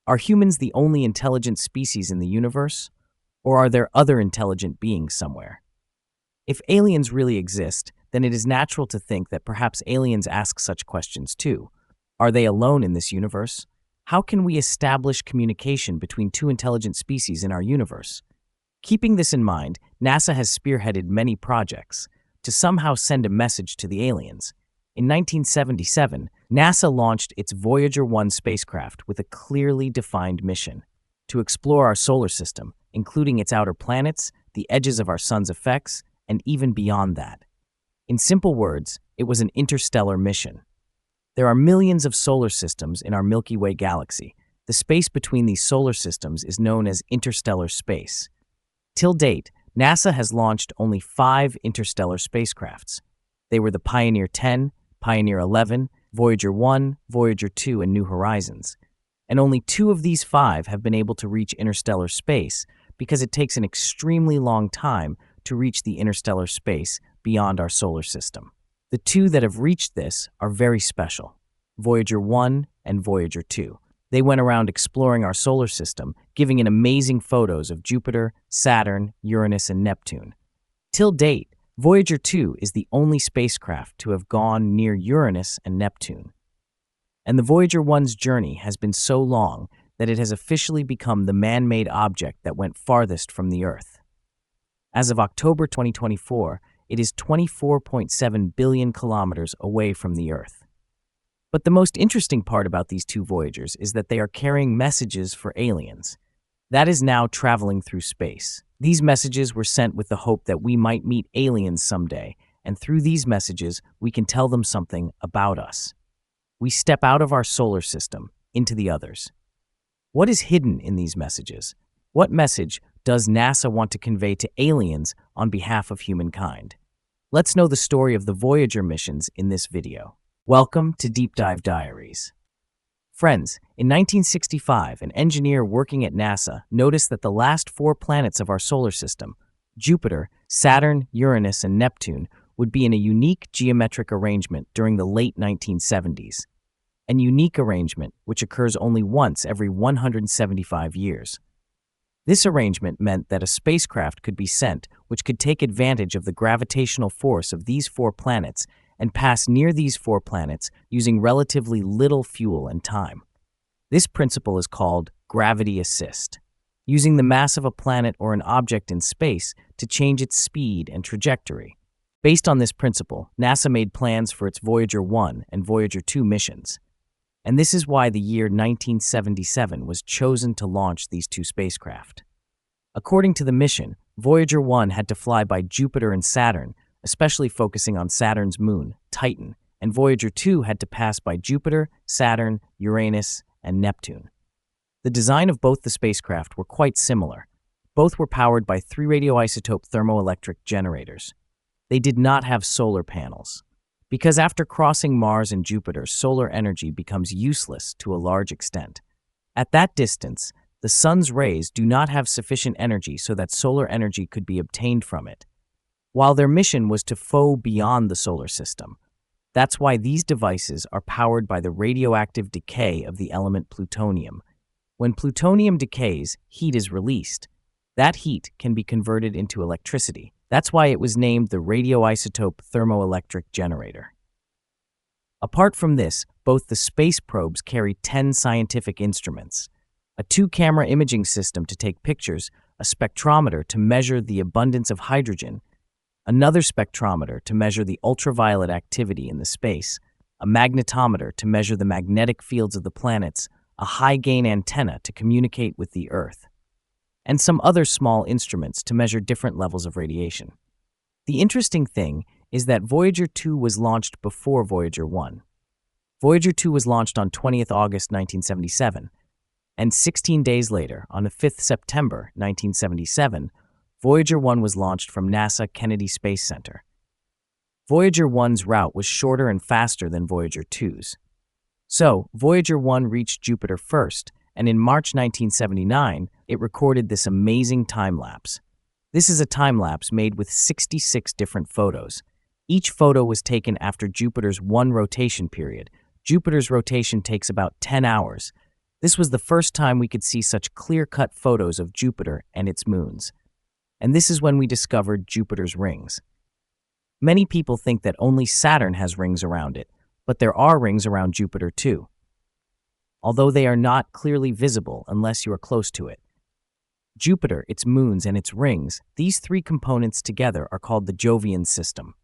Are humans the only intelligent species in the universe? Or are there other intelligent beings somewhere? If aliens really exist, then it is natural to think that perhaps aliens ask such questions too. Are they alone in this universe? How can we establish communication between two intelligent species in our universe? Keeping this in mind, NASA has spearheaded many projects to somehow send a message to the aliens. In 1977, NASA launched its Voyager 1 spacecraft with a clearly defined mission to explore our solar system, including its outer planets, the edges of our sun's effects, and even beyond that. In simple words, it was an interstellar mission. There are millions of solar systems in our Milky Way galaxy. The space between these solar systems is known as interstellar space. Till date, NASA has launched only 5 interstellar spacecrafts. They were the Pioneer 10, Pioneer 11, Voyager 1, Voyager 2, and New Horizons. And only 2 of these 5 have been able to reach interstellar space because it takes an extremely long time to reach the interstellar space beyond our solar system. The 2 that have reached this are very special, Voyager 1 and Voyager 2. They went around exploring our solar system, giving it amazing photos of Jupiter, Saturn, Uranus, and Neptune. Till date, Voyager 2 is the only spacecraft to have gone near Uranus and Neptune. And the Voyager 1's journey has been so long that it has officially become the man-made object that went farthest from the Earth. As of October 2024, it is 24.7 billion kilometers away from the Earth. But the most interesting part about these 2 Voyagers is that they are carrying messages for aliens. That is now traveling through space. These messages were sent with the hope that we might meet aliens someday, and through these messages, we can tell them something about us. We step out of our solar system into the others. What is hidden in these messages? What message does NASA want to convey to aliens on behalf of humankind? Let's know the story of the Voyager missions in this video. Welcome to Deep Dive Diaries. Friends, in 1965, an engineer working at NASA noticed that the last 4 planets of our solar system, Jupiter, Saturn, Uranus, and Neptune, would be in a unique geometric arrangement during the late 1970s. An unique arrangement which occurs only once every 175 years. This arrangement meant that a spacecraft could be sent which could take advantage of the gravitational force of these 4 planets and pass near these 4 planets using relatively little fuel and time. This principle is called gravity assist, using the mass of a planet or an object in space to change its speed and trajectory. Based on this principle, NASA made plans for its Voyager 1 and Voyager 2 missions. And this is why the year 1977 was chosen to launch these 2 spacecraft. According to the mission, Voyager 1 had to fly by Jupiter and Saturn, especially focusing on Saturn's moon, Titan, and Voyager 2 had to pass by Jupiter, Saturn, Uranus, and Neptune. The design of both the spacecraft were quite similar. Both were powered by 3 radioisotope thermoelectric generators. They did not have solar panels, because after crossing Mars and Jupiter, solar energy becomes useless to a large extent. At that distance, the sun's rays do not have sufficient energy so that solar energy could be obtained from it. While their mission was to go beyond the solar system. That's why these devices are powered by the radioactive decay of the element plutonium. When plutonium decays, heat is released. That heat can be converted into electricity. That's why it was named the radioisotope thermoelectric generator. Apart from this, both the space probes carry 10 scientific instruments, a 2-camera imaging system to take pictures, a spectrometer to measure the abundance of hydrogen, another spectrometer to measure the ultraviolet activity in the space, a magnetometer to measure the magnetic fields of the planets, a high-gain antenna to communicate with the Earth, and some other small instruments to measure different levels of radiation. The interesting thing is that Voyager 2 was launched before Voyager 1. Voyager 2 was launched on 20th August 1977, and 16 days later, on the 5th September 1977, Voyager 1 was launched from NASA Kennedy Space Center. Voyager 1's route was shorter and faster than Voyager 2's. So, Voyager 1 reached Jupiter first, and in March 1979, it recorded this amazing time-lapse. This is a time-lapse made with 66 different photos. Each photo was taken after Jupiter's 1 rotation period. Jupiter's rotation takes about 10 hours. This was the first time we could see such clear-cut photos of Jupiter and its moons. And this is when we discovered Jupiter's rings. Many people think that only Saturn has rings around it, but there are rings around Jupiter too, although they are not clearly visible unless you are close to it. Jupiter, its moons, and its rings, these three components together are called the Jovian system.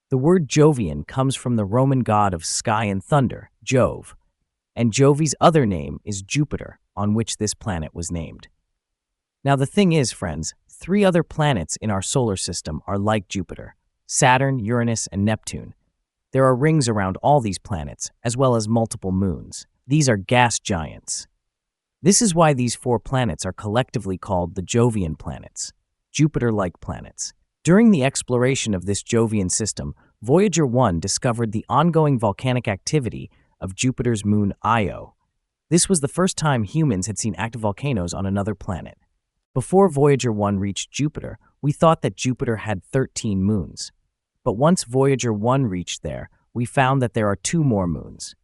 The word Jovian comes from the Roman god of sky and thunder, Jove, and Jovi's other name is Jupiter, on which this planet was named. Now the thing is, friends, 3 other planets in our solar system are like Jupiter: Saturn, Uranus, and Neptune. There are rings around all these planets, as well as multiple moons. These are gas giants. This is why these 4 planets are collectively called the Jovian planets, Jupiter-like planets. During the exploration of this Jovian system, Voyager 1 discovered the ongoing volcanic activity of Jupiter's moon Io. This was the first time humans had seen active volcanoes on another planet. Before Voyager 1 reached Jupiter, we thought that Jupiter had 13 moons. But once Voyager 1 reached there, we found that there are 2 more moons.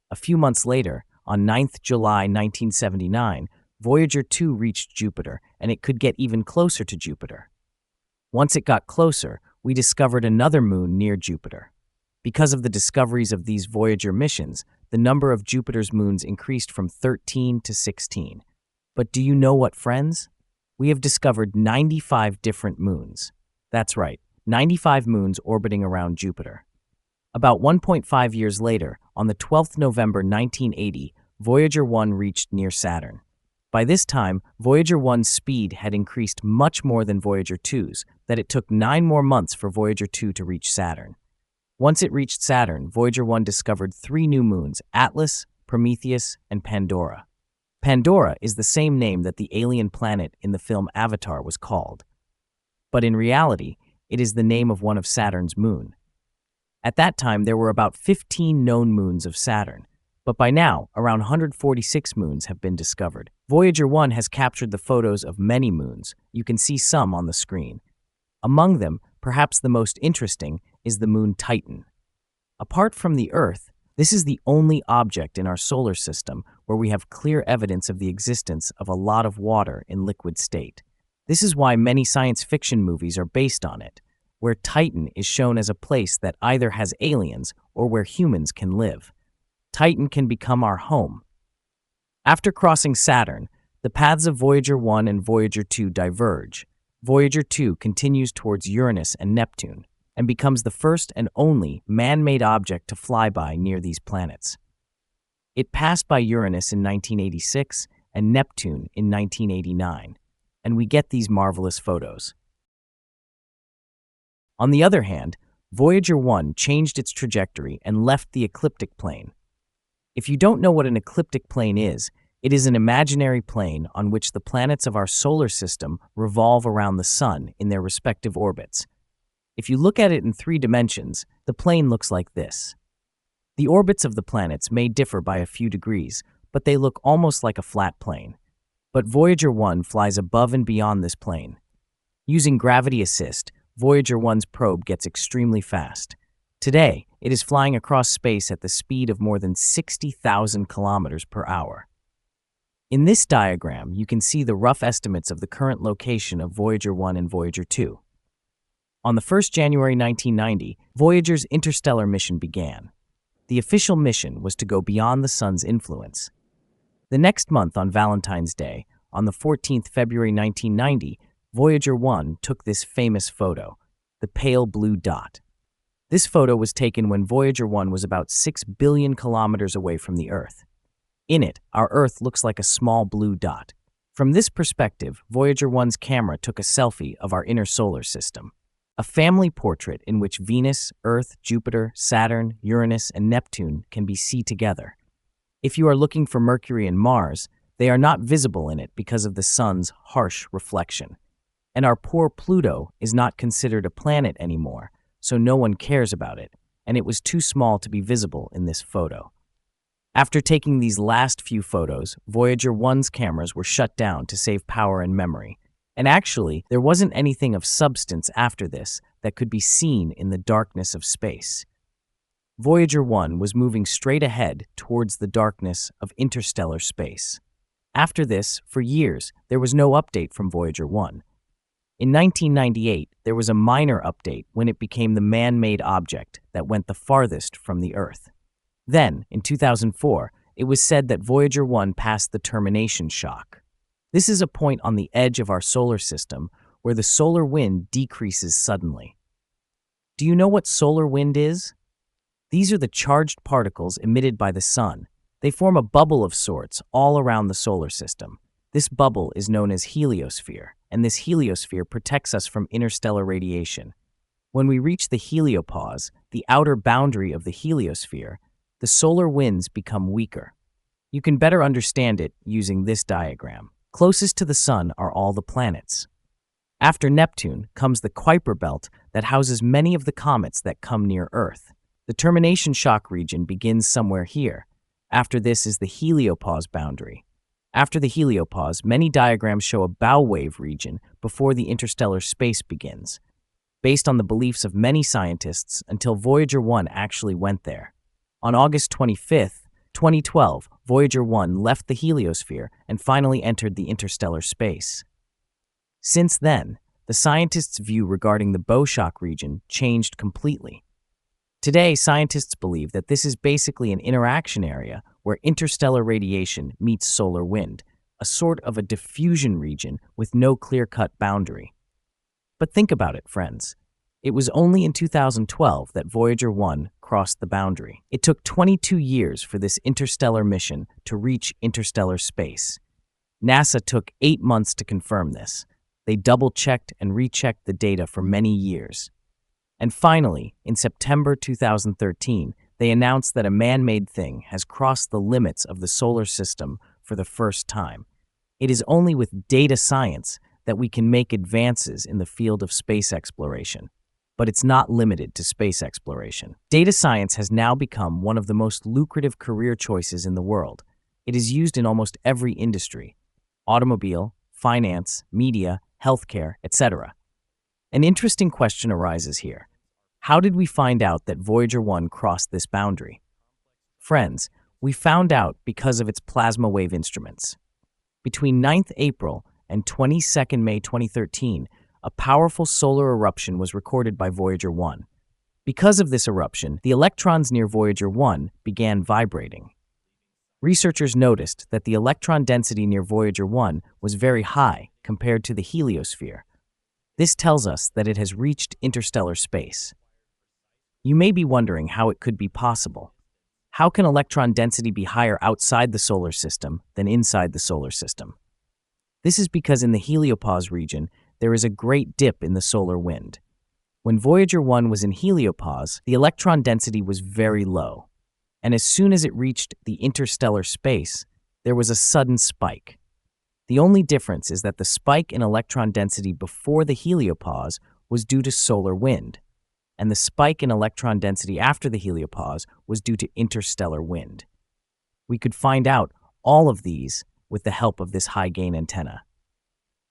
A few months later, on 9th July 1979, Voyager 2 reached Jupiter, and it could get even closer to Jupiter. Once it got closer, we discovered another moon near Jupiter. Because of the discoveries of these Voyager missions, the number of Jupiter's moons increased from 13 to 16. But do you know what, friends? We have discovered 95 different moons. That's right, 95 moons orbiting around Jupiter. About 1.5 years later, on the 12th November 1980, Voyager 1 reached near Saturn. By this time, Voyager 1's speed had increased much more than Voyager 2's, that it took 9 more months for Voyager 2 to reach Saturn. Once it reached Saturn, Voyager 1 discovered 3 new moons: Atlas, Prometheus, and Pandora. Pandora is the same name that the alien planet in the film Avatar was called. But in reality, it is the name of one of Saturn's moons. At that time, there were about 15 known moons of Saturn, but by now, around 146 moons have been discovered. Voyager 1 has captured the photos of many moons. You can see some on the screen. Among them, perhaps the most interesting, is the moon Titan. Apart from the Earth, this is the only object in our solar system where we have clear evidence of the existence of a lot of water in liquid state. This is why many science fiction movies are based on it, where Titan is shown as a place that either has aliens or where humans can live. Titan can become our home. After crossing Saturn, the paths of Voyager 1 and Voyager 2 diverge. Voyager 2 continues towards Uranus and Neptune and becomes the first and only man-made object to fly by near these planets. It passed by Uranus in 1986 and Neptune in 1989, and we get these marvelous photos. On the other hand, Voyager 1 changed its trajectory and left the ecliptic plane. If you don't know what an ecliptic plane is, it is an imaginary plane on which the planets of our solar system revolve around the Sun in their respective orbits. If you look at it in 3 dimensions, the plane looks like this. The orbits of the planets may differ by a few degrees, but they look almost like a flat plane. But Voyager 1 flies above and beyond this plane. Using gravity assist, Voyager 1's probe gets extremely fast. Today, it is flying across space at the speed of more than 60,000 kilometers per hour. In this diagram, you can see the rough estimates of the current location of Voyager 1 and Voyager 2. On the 1st January 1990, Voyager's interstellar mission began. The official mission was to go beyond the Sun's influence. The next month on Valentine's Day, on the 14th February 1990, Voyager 1 took this famous photo, the pale blue dot. This photo was taken when Voyager 1 was about 6 billion kilometers away from the Earth. In it, our Earth looks like a small blue dot. From this perspective, Voyager 1's camera took a selfie of our inner solar system, a family portrait in which Venus, Earth, Jupiter, Saturn, Uranus, and Neptune can be seen together. If you are looking for Mercury and Mars, they are not visible in it because of the Sun's harsh reflection. And our poor Pluto is not considered a planet anymore, so no one cares about it, and it was too small to be visible in this photo. After taking these last few photos, Voyager 1's cameras were shut down to save power and memory. And actually, there wasn't anything of substance after this that could be seen in the darkness of space. Voyager 1 was moving straight ahead towards the darkness of interstellar space. After this, for years, there was no update from Voyager 1. In 1998, there was a minor update when it became the man-made object that went the farthest from the Earth. Then, in 2004, it was said that Voyager 1 passed the termination shock. This is a point on the edge of our solar system where the solar wind decreases suddenly. Do you know what solar wind is? These are the charged particles emitted by the sun. They form a bubble of sorts all around the solar system. This bubble is known as heliosphere, and this heliosphere protects us from interstellar radiation. When we reach the heliopause, the outer boundary of the heliosphere, the solar winds become weaker. You can better understand it using this diagram. Closest to the sun are all the planets. After Neptune comes the Kuiper belt that houses many of the comets that come near Earth. The termination shock region begins somewhere here. After this is the heliopause boundary. After the heliopause, many diagrams show a bow wave region before the interstellar space begins, based on the beliefs of many scientists until Voyager 1 actually went there. On August 25, 2012, Voyager 1 left the heliosphere and finally entered the interstellar space. Since then, the scientists' view regarding the bow shock region changed completely. Today, scientists believe that this is basically an interaction area where interstellar radiation meets solar wind, a sort of a diffusion region with no clear-cut boundary. But think about it, friends. It was only in 2012 that Voyager 1 crossed the boundary. It took 22 years for this interstellar mission to reach interstellar space. NASA took 8 months to confirm this. They double-checked and rechecked the data for many years. And finally, in September 2013, they announced that a man-made thing has crossed the limits of the solar system for the first time. It is only with data science that we can make advances in the field of space exploration. But it's not limited to space exploration. Data science has now become one of the most lucrative career choices in the world. It is used in almost every industry: automobile, finance, media, healthcare, etc. An interesting question arises here. How did we find out that Voyager 1 crossed this boundary? Friends, we found out because of its plasma wave instruments. Between 9th April and 22nd May 2013, a powerful solar eruption was recorded by Voyager 1. Because of this eruption, the electrons near Voyager 1 began vibrating. Researchers noticed that the electron density near Voyager 1 was very high compared to the heliosphere. This tells us that it has reached interstellar space. You may be wondering how it could be possible. How can electron density be higher outside the solar system than inside the solar system? This is because in the heliopause region, there is a great dip in the solar wind. When Voyager 1 was in heliopause, the electron density was very low. And as soon as it reached the interstellar space, there was a sudden spike. The only difference is that the spike in electron density before the heliopause was due to solar wind, and the spike in electron density after the heliopause was due to interstellar wind. We could find out all of these with the help of this high-gain antenna.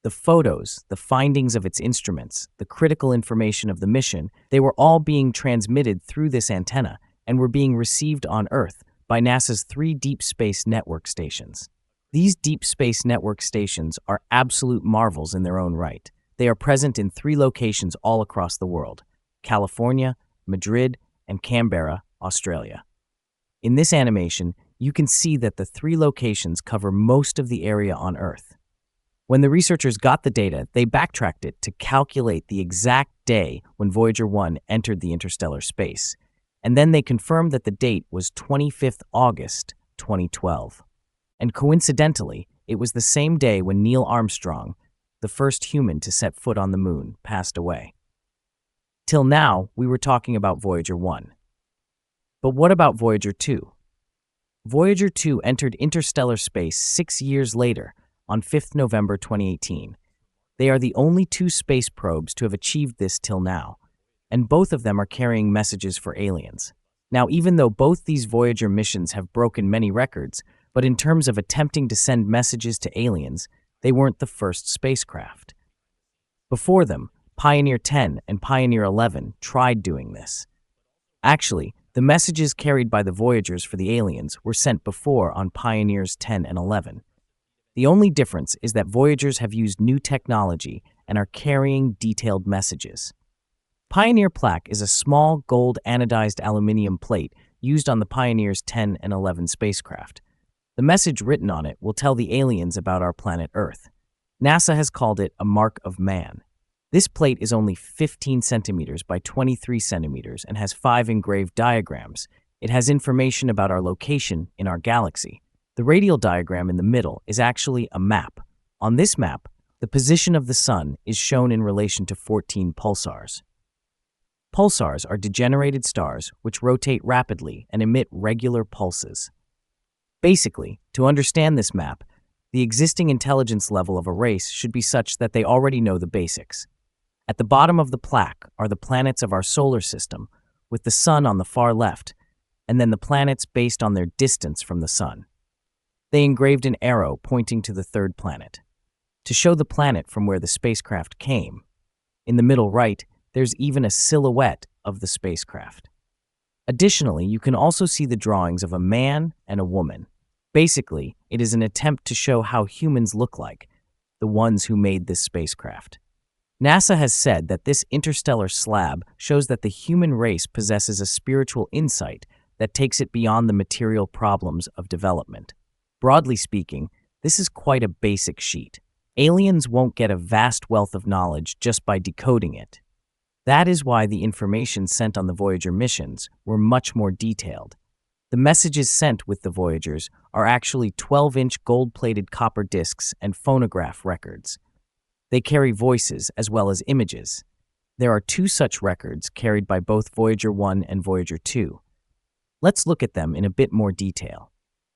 The photos, the findings of its instruments, the critical information of the mission, they were all being transmitted through this antenna and were being received on Earth by NASA's 3 deep space network stations. These deep space network stations are absolute marvels in their own right. They are present in 3 locations all across the world: California, Madrid, and Canberra, Australia. In this animation, you can see that the 3 locations cover most of the area on Earth. When the researchers got the data, they backtracked it to calculate the exact day when Voyager 1 entered the interstellar space, and then they confirmed that the date was 25th August 2012. And coincidentally, it was the same day when Neil Armstrong, the first human to set foot on the moon, passed away. Till now, we were talking about Voyager 1. But what about Voyager 2? Voyager 2 entered interstellar space 6 years later, on 5th November 2018. They are the only 2 space probes to have achieved this till now, and both of them are carrying messages for aliens. Now, even though both these Voyager missions have broken many records, but in terms of attempting to send messages to aliens, they weren't the first spacecraft. Before them, Pioneer 10 and Pioneer 11 tried doing this. Actually, The messages carried by the Voyagers for the aliens were sent before on Pioneers 10 and 11. The only difference is that Voyagers have used new technology and are carrying detailed messages. Pioneer plaque is a small gold anodized aluminum plate used on the Pioneers 10 and 11 spacecraft. The message written on it will tell the aliens about our planet Earth. NASA has called it a mark of man. This plate is only 15 centimeters by 23 centimeters and has 5 engraved diagrams. It has information about our location in our galaxy. The radial diagram in the middle is actually a map. On this map, the position of the Sun is shown in relation to 14 pulsars. Pulsars are degenerated stars which rotate rapidly and emit regular pulses. Basically, to understand this map, the existing intelligence level of a race should be such that they already know the basics. At the bottom of the plaque are the planets of our solar system, with the Sun on the far left, and then the planets based on their distance from the Sun. They engraved an arrow pointing to the third planet, to show the planet from where the spacecraft came. In the middle right, there's even a silhouette of the spacecraft. Additionally, you can also see the drawings of a man and a woman. Basically, it is an attempt to show how humans look like, the ones who made this spacecraft. NASA has said that this interstellar slab shows that the human race possesses a spiritual insight that takes it beyond the material problems of development. Broadly speaking, this is quite a basic sheet. Aliens won't get a vast wealth of knowledge just by decoding it. That is why the information sent on the Voyager missions were much more detailed. The messages sent with the Voyagers are actually 12-inch gold-plated copper discs and phonograph records. They carry voices as well as images. There are 2 such records carried by both Voyager 1 and Voyager 2. Let's look at them in a bit more detail.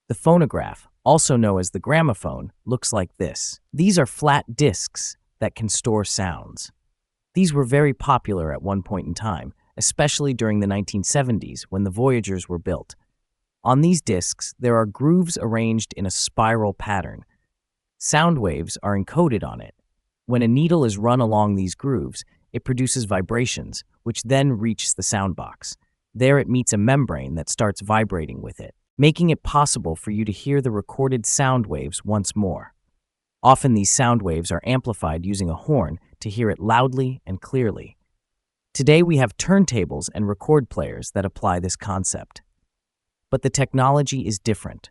The phonograph, also known as the gramophone, looks like this. These are flat discs that can store sounds. These were very popular at one point in time, especially during the 1970s when the Voyagers were built. On these discs, there are grooves arranged in a spiral pattern. Sound waves are encoded on it. When a needle is run along these grooves, it produces vibrations, which then reach the sound box. There it meets a membrane that starts vibrating with it, making it possible for you to hear the recorded sound waves once more. Often these sound waves are amplified using a horn to hear it loudly and clearly. Today we have turntables and record players that apply this concept. But the technology is different.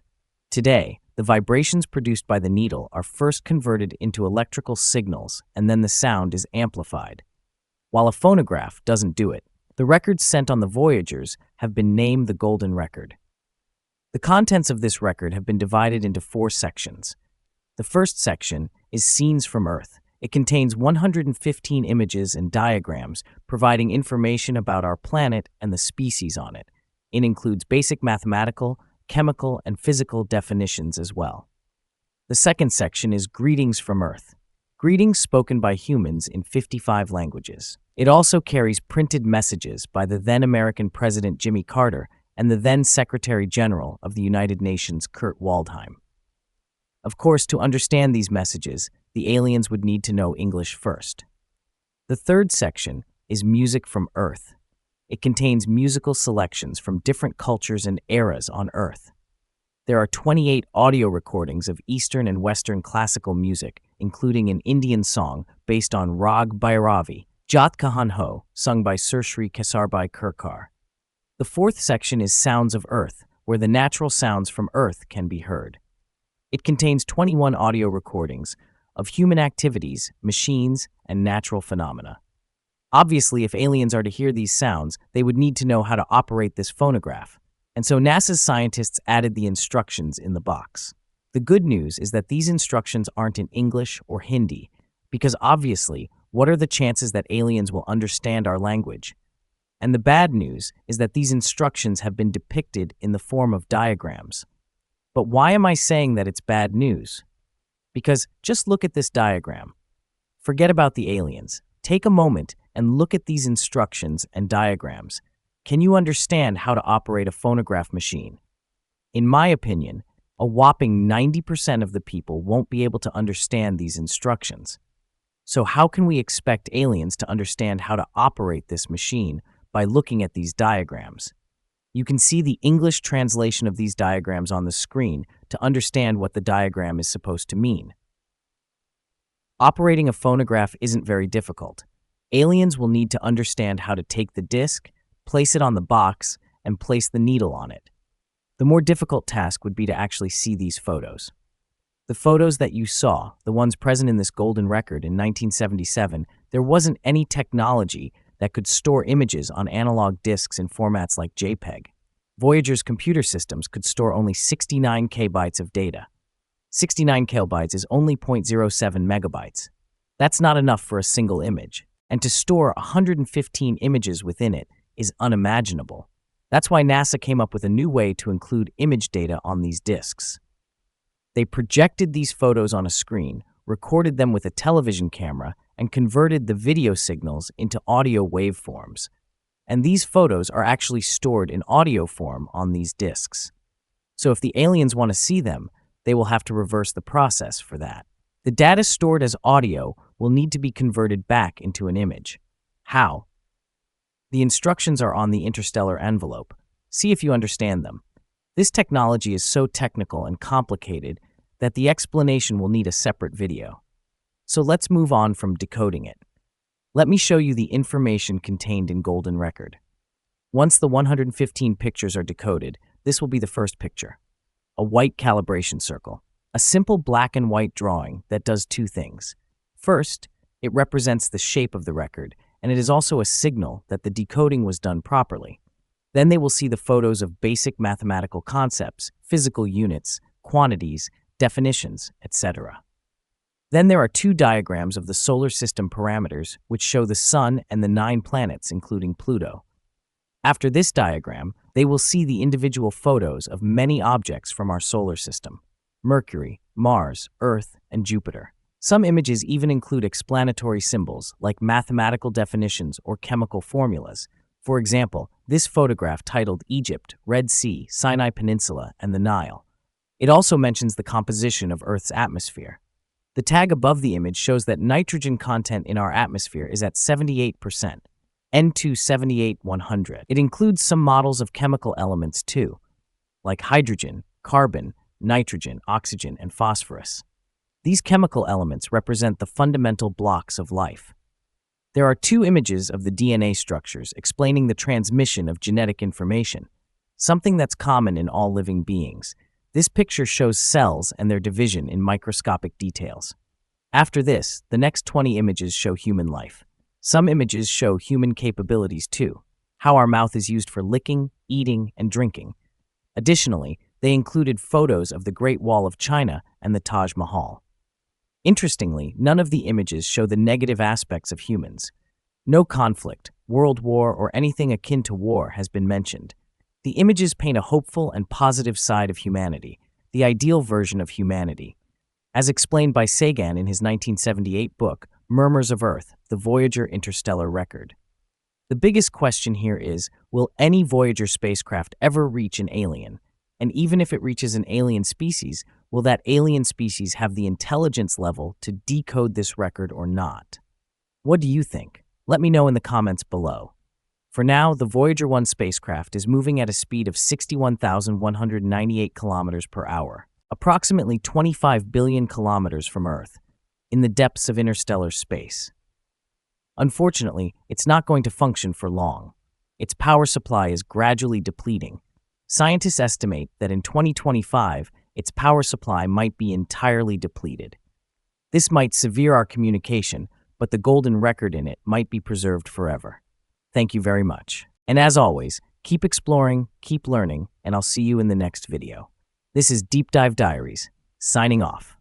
Today, the vibrations produced by the needle are first converted into electrical signals and then the sound is amplified. While a phonograph doesn't do it, the records sent on the Voyagers have been named the Golden Record. The contents of this record have been divided into 4 sections. The first section is Scenes from Earth. It contains 115 images and diagrams providing information about our planet and the species on it. It includes basic mathematical, chemical, and physical definitions as well. The second section is Greetings from Earth. Greetings spoken by humans in 55 languages. It also carries printed messages by the then American President Jimmy Carter and the then Secretary General of the United Nations Kurt Waldheim. Of course, to understand these messages, the aliens would need to know English first. The third section is Music from Earth. It contains musical selections from different cultures and eras on Earth. There are 28 audio recordings of Eastern and Western classical music, including an Indian song based on Rag Bhairavi, Jat Kahan Ho, sung by Sir Shri Kesarbai Kirkar. The fourth section is Sounds of Earth, where the natural sounds from Earth can be heard. It contains 21 audio recordings of human activities, machines, and natural phenomena. Obviously, if aliens are to hear these sounds, they would need to know how to operate this phonograph, and so NASA's scientists added the instructions in the box. The good news is that these instructions aren't in English or Hindi, because obviously, what are the chances that aliens will understand our language? And the bad news is that these instructions have been depicted in the form of diagrams. But why am I saying that it's bad news? Because just look at this diagram. Forget about the aliens. Take a moment and look at these instructions and diagrams. Can you understand how to operate a phonograph machine? In my opinion, a whopping 90% of the people won't be able to understand these instructions. So how can we expect aliens to understand how to operate this machine by looking at these diagrams? You can see the English translation of these diagrams on the screen to understand what the diagram is supposed to mean. Operating a phonograph isn't very difficult. Aliens will need to understand how to take the disc, place it on the box, and place the needle on it. The more difficult task would be to actually see these photos. The photos that you saw, the ones present in this golden record in 1977, there wasn't any technology that could store images on analog discs in formats like JPEG. Voyager's computer systems could store only 69 kbytes of data. 69 kilobytes is only 0.07 megabytes. That's not enough for a single image, and to store 115 images within it is unimaginable. That's why NASA came up with a new way to include image data on these discs. They projected these photos on a screen, recorded them with a television camera, and converted the video signals into audio waveforms. And these photos are actually stored in audio form on these discs. So if the aliens want to see them, they will have to reverse the process for that. The data stored as audio will need to be converted back into an image. How? The instructions are on the interstellar envelope. See if you understand them. This technology is so technical and complicated that the explanation will need a separate video. So let's move on from decoding it. Let me show you the information contained in Golden Record. Once the 115 pictures are decoded, this will be the first picture. A white calibration circle. A simple black and white drawing that does two things. First, it represents the shape of the record, and it is also a signal that the decoding was done properly. Then they will see the photos of basic mathematical concepts, physical units, quantities, definitions, etc. Then there are two diagrams of the solar system parameters which show the Sun and the 9 planets, including Pluto. After this diagram, they will see the individual photos of many objects from our solar system: Mercury, Mars, Earth, and Jupiter. Some images even include explanatory symbols like mathematical definitions or chemical formulas. For example, this photograph titled Egypt, Red Sea, Sinai Peninsula, and the Nile. It also mentions the composition of Earth's atmosphere. The tag above the image shows that nitrogen content in our atmosphere is at 78%, N278-100. It includes some models of chemical elements too, like hydrogen, carbon, nitrogen, oxygen, and phosphorus. These chemical elements represent the fundamental blocks of life. There are two images of the DNA structures explaining the transmission of genetic information, something that's common in all living beings. This picture shows cells and their division in microscopic details. After this, the next 20 images show human life. Some images show human capabilities too, how our mouth is used for licking, eating, and drinking. Additionally, they included photos of the Great Wall of China and the Taj Mahal. Interestingly, none of the images show the negative aspects of humans. No conflict, world war, or anything akin to war has been mentioned. The images paint a hopeful and positive side of humanity, the ideal version of humanity. As explained by Sagan in his 1978 book, Murmurs of Earth, the Voyager interstellar record. The biggest question here is, will any Voyager spacecraft ever reach an alien? And even if it reaches an alien species, will that alien species have the intelligence level to decode this record or not? What do you think? Let me know in the comments below. For now, the Voyager 1 spacecraft is moving at a speed of 61,198 kilometers per hour, approximately 25 billion kilometers from Earth, in the depths of interstellar space. Unfortunately, it's not going to function for long. Its power supply is gradually depleting. Scientists estimate that in 2025, its power supply might be entirely depleted. This might sever our communication, but the golden record in it might be preserved forever. Thank you very much. And as always, keep exploring, keep learning, and I'll see you in the next video. This is Deep Dive Diaries, signing off.